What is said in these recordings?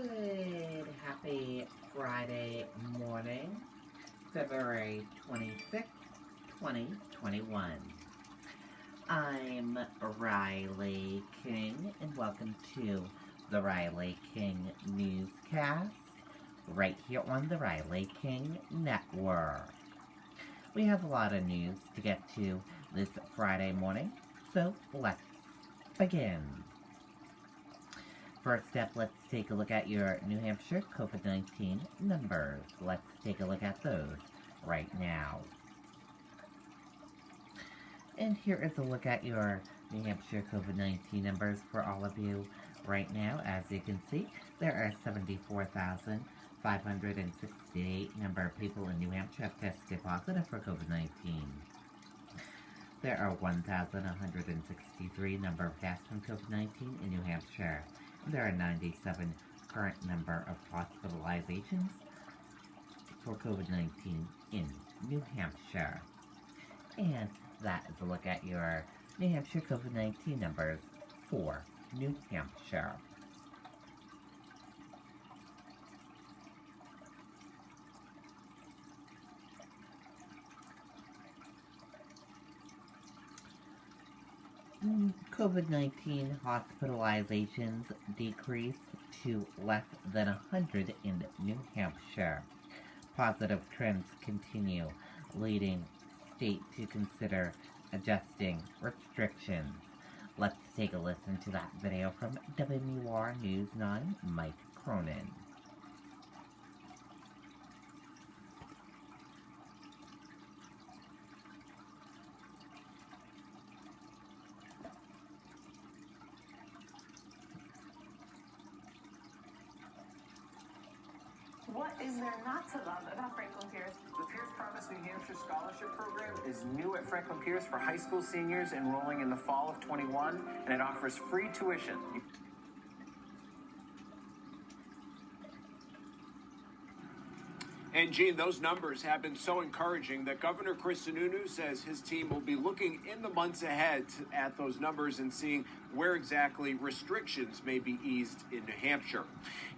Good. Happy Friday morning, February 26th, 2021. I'm Riley King, and welcome to the Riley King Newscast, right here on the Riley King Network. We have a lot of news to get to this Friday morning, so let's begin. First up, let's take a look at your New Hampshire COVID-19 numbers. Let's take a look at those right now. And here is a look at your New Hampshire COVID-19 numbers for all of you right now. As you can see, there are 74,568 number of people in New Hampshire have tested positive for COVID-19. There are 1,163 number of deaths from COVID-19 in New Hampshire. There are 97 current number of hospitalizations for COVID-19 in New Hampshire. And that is a look at your New Hampshire COVID-19 numbers for New Hampshire. COVID-19 hospitalizations decreased to less than 100 in New Hampshire. Positive trends continue, leading state to consider adjusting restrictions. Let's take a listen to that video from WMUR News 9, Mike Cronin. What is there not to love about Franklin Pierce? The Pierce Promise New Hampshire Scholarship Program is new at Franklin Pierce for high school seniors enrolling in the fall of 21, and it offers free tuition. And Gene, those numbers have been so encouraging that Governor Chris Sununu says his team will be looking in the months ahead at those numbers and seeing where exactly restrictions may be eased in New Hampshire.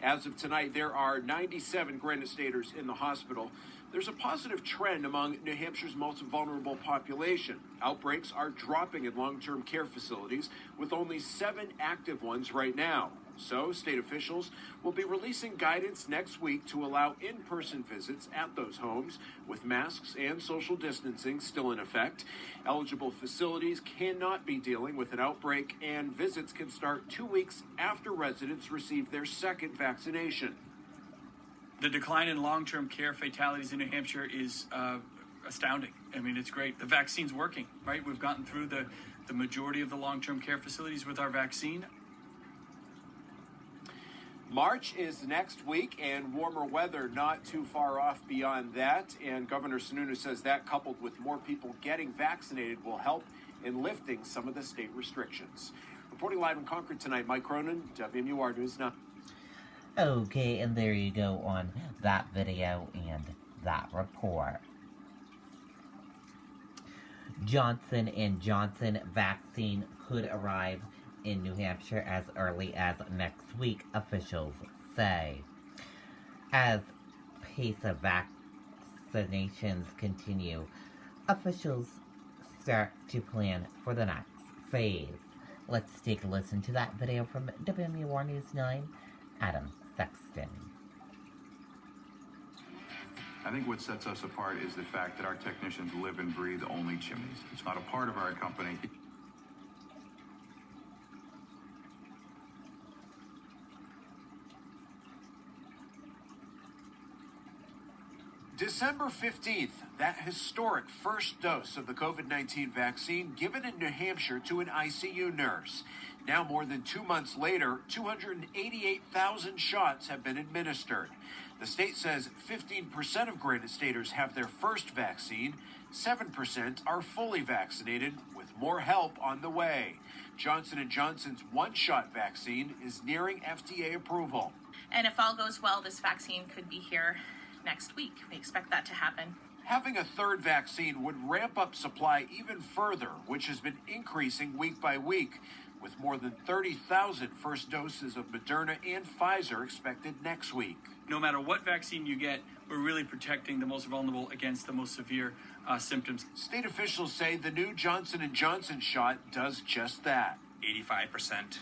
As of tonight, there are 97 Granite Staters in the hospital. There's a positive trend among New Hampshire's most vulnerable population. Outbreaks are dropping in long-term care facilities, with only 7 active ones right now. So, state officials will be releasing guidance next week to allow in-person visits at those homes, with masks and social distancing still in effect. Eligible facilities cannot be dealing with an outbreak, and visits can start 2 weeks after residents receive their second vaccination. The decline in long-term care fatalities in New Hampshire is astounding. I mean, it's great. The vaccine's working, right? We've gotten through the majority of the long-term care facilities with our vaccine. March is next week, and warmer weather not too far off beyond that. And Governor Sununu says that, coupled with more people getting vaccinated, will help in lifting some of the state restrictions. Reporting live in Concord tonight, Mike Cronin, WMUR News 9. Okay, and there you go on that video and that report. Johnson & Johnson vaccine could arrive in New Hampshire as early as next week, officials say. As pace of vaccinations continue, officials start to plan for the next phase. Let's take a listen to that video from WMUR News 9, Adam Sexton. I think what sets us apart is the fact that our technicians live and breathe only chimneys. It's not a part of our company. December 15th, that historic first dose of the COVID-19 vaccine given in New Hampshire to an ICU nurse. Now, more than 2 months later, 288,000 shots have been administered. The state says 15% of Granite Staters have their first vaccine. 7% are fully vaccinated, with more help on the way. Johnson & Johnson's one-shot vaccine is nearing FDA approval. And if all goes well, this vaccine could be here next week. We expect that to happen. Having a third vaccine would ramp up supply even further, which has been increasing week by week. with more than 30,000 first doses of Moderna and Pfizer expected next week. No matter what vaccine you get, we're really protecting the most vulnerable against the most severe symptoms. State officials say the new Johnson & Johnson shot does just that. 85%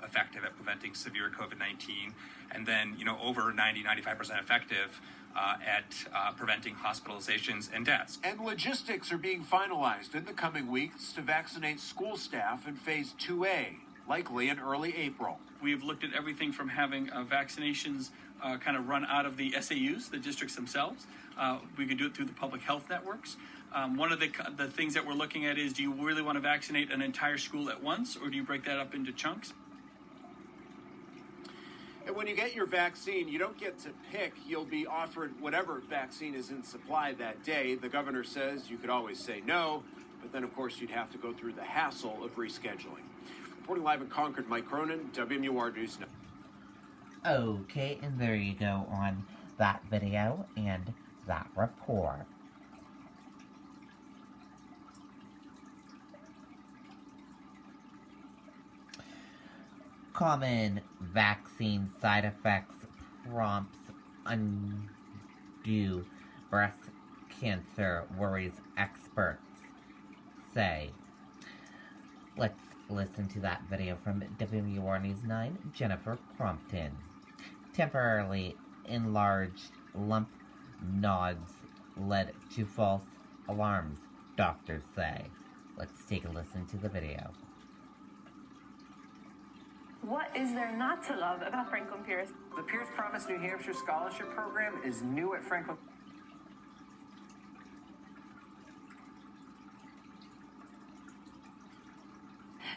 effective at preventing severe COVID-19, and then, over 95% effective at preventing hospitalizations and deaths. And logistics are being finalized in the coming weeks to vaccinate school staff in phase 2A, likely in early April. We've looked at everything from having vaccinations kind of run out of the SAUs, the districts themselves. We could do it through the public health networks. One of the things that we're looking at is, do you really want to vaccinate an entire school at once, or do you break that up into chunks? And when you get your vaccine, you don't get to pick. You'll be offered whatever vaccine is in supply that day. The governor says you could always say no, but then, of course, you'd have to go through the hassle of rescheduling. Reporting live in Concord, Mike Cronin, WMUR News Now. Okay, and there you go on that video and that report. Common vaccine side effects prompts undue breast cancer worries, experts say. Let's listen to that video from WMUR News 9, Jennifer Crompton. Temporarily enlarged lymph nodes led to false alarms, doctors say. Let's take a listen to the video. What is there not to love about Franklin Pierce? The Pierce Promise New Hampshire Scholarship Program is new at Franklin.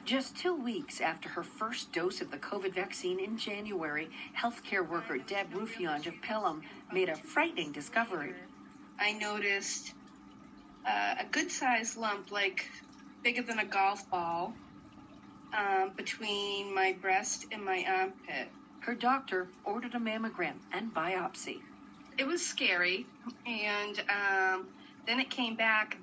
Just 2 weeks after her first dose of the COVID vaccine in January, healthcare worker Deb Ruffiange of Pelham made a frightening discovery. I noticed a good-sized lump, like bigger than a golf ball, between my breast and my armpit. Her doctor ordered a mammogram and biopsy. It was scary, and then it came back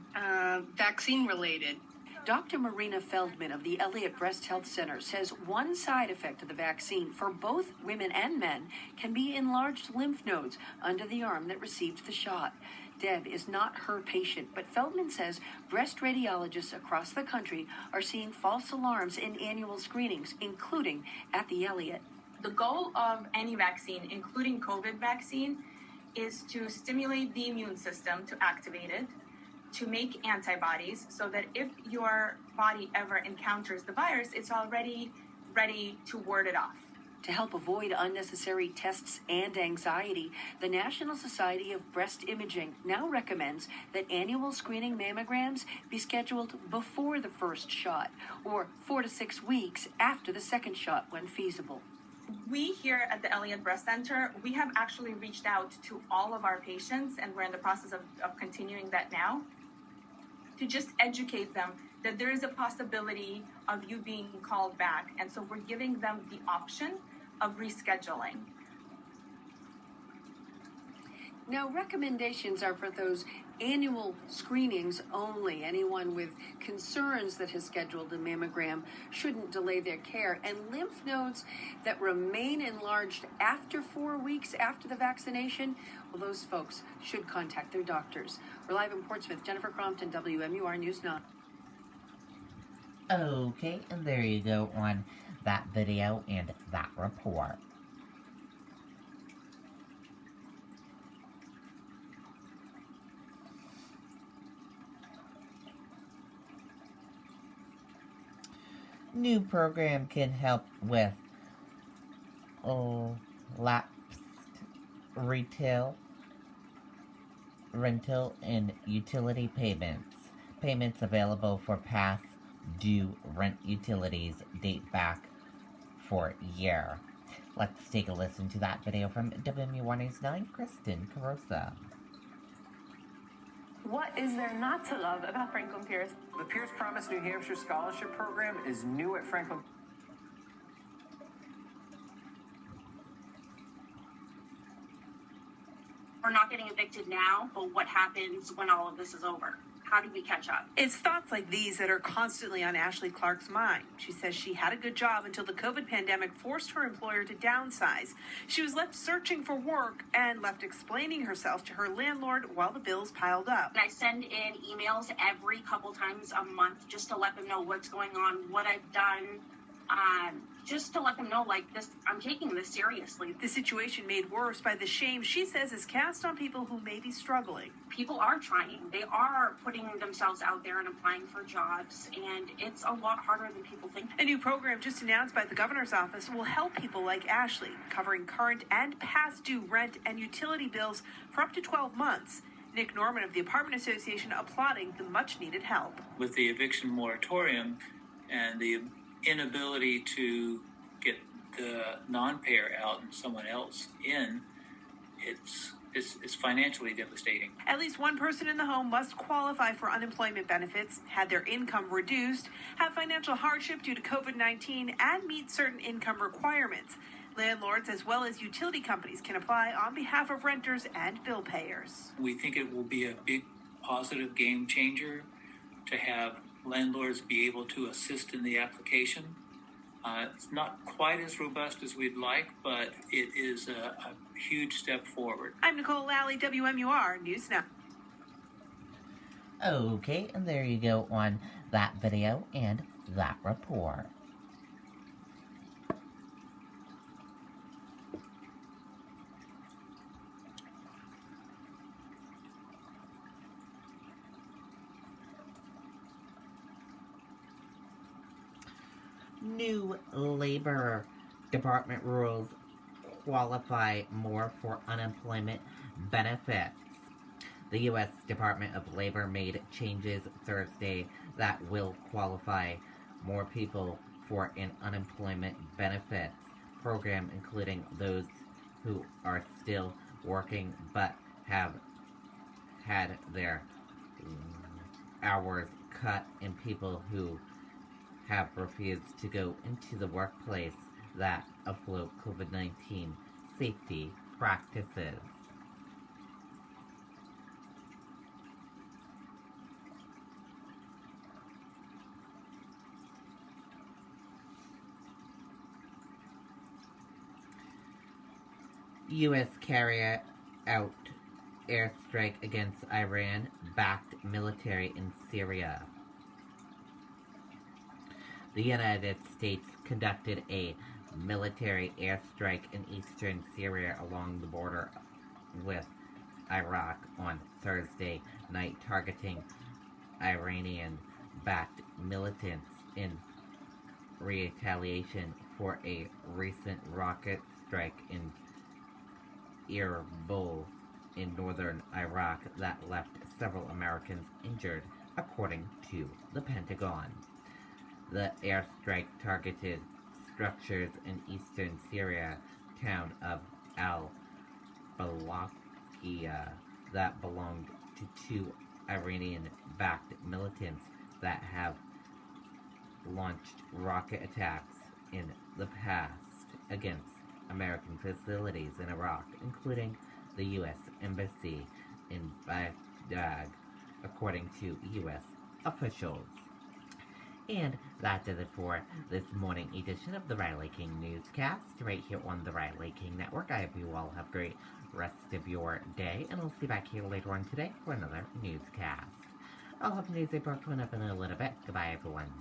vaccine-related. Dr. Marina Feldman of the Elliott Breast Health Center says one side effect of the vaccine for both women and men can be enlarged lymph nodes under the arm that received the shot. Deb is not her patient, but Feldman says breast radiologists across the country are seeing false alarms in annual screenings, including at the Elliott. The goal of any vaccine, including COVID vaccine, is to stimulate the immune system to activate it, to make antibodies so that if your body ever encounters the virus, it's already ready to ward it off. To help avoid unnecessary tests and anxiety, the National Society of Breast Imaging now recommends that annual screening mammograms be scheduled before the first shot or 4 to 6 weeks after the second shot when feasible. We here at the Elliott Breast Center, we have actually reached out to all of our patients, and we're in the process of continuing that now, to just educate them that there is a possibility of you being called back. And so we're giving them the option of rescheduling. Now, recommendations are for those annual screenings only. Anyone with concerns that has scheduled a mammogram shouldn't delay their care. And lymph nodes that remain enlarged after 4 weeks after the vaccination, well, those folks should contact their doctors. We're live in Portsmouth. Jennifer Crompton, WMUR News 9. Okay, and there you go on that video and that report. New program can help with lapsed rental and utility payments. Payments available for past due rent utilities date back for a year. Let's take a listen to that video from WMUR News 9, Kristen Carosa. What is there not to love about Franklin Pierce? The Pierce Promise New Hampshire Scholarship Program is new at Franklin. We're not getting evicted now, but what happens when all of this is over? how do we catch up? It's thoughts like these that are constantly on Ashley Clark's mind. She says she had a good job until the COVID pandemic forced her employer to downsize. She was left searching for work and left explaining herself to her landlord while the bills piled up. And I send in emails every couple times a month just to let them know what's going on, what I've done, just to let them know, like, this, I'm taking this seriously. The situation made worse by the shame she says is cast on people who may be struggling. People are trying. They are putting themselves out there and applying for jobs, and it's a lot harder than people think. A new program just announced by the governor's office will help people like Ashley, covering current and past due rent and utility bills for up to 12 months. Nick Norman of the Apartment Association applauding the much-needed help. With the eviction moratorium and the inability to get the non-payer out and someone else in, it's financially devastating. At least one person in the home must qualify for unemployment benefits, had their income reduced, have financial hardship due to COVID-19, and meet certain income requirements. Landlords as well as utility companies can apply on behalf of renters and bill payers. We think it will be a big positive game changer to have landlords be able to assist in the application. It's not quite as robust as we'd like, but it is a huge step forward. I'm Nicole Lally, WMUR News Now. Okay, and there you go on that video and that report. New Labor Department rules qualify more for unemployment benefits. The U.S. Department of Labor made changes Thursday that will qualify more people for an unemployment benefits program, including those who are still working but have had their hours cut and people who have refused to go into the workplace that afloat COVID-19 safety practices. U.S. carry out airstrike against Iran-backed military in Syria. The United States conducted a military airstrike in eastern Syria along the border with Iraq on Thursday night, targeting Iranian-backed militants in retaliation for a recent rocket strike in Erbil in northern Iraq that left several Americans injured, according to the Pentagon. The airstrike targeted structures in eastern Syria town of al-Balakia that belonged to two Iranian-backed militants that have launched rocket attacks in the past against American facilities in Iraq, including the U.S. Embassy in Baghdad, according to U.S. officials. And that does it for this morning edition of the Riley King Newscast, right here on the Riley King Network. I hope you all have a great rest of your day, and I'll see you back here later on today for another newscast. I'll have news report coming up in a little bit. Goodbye, everyone.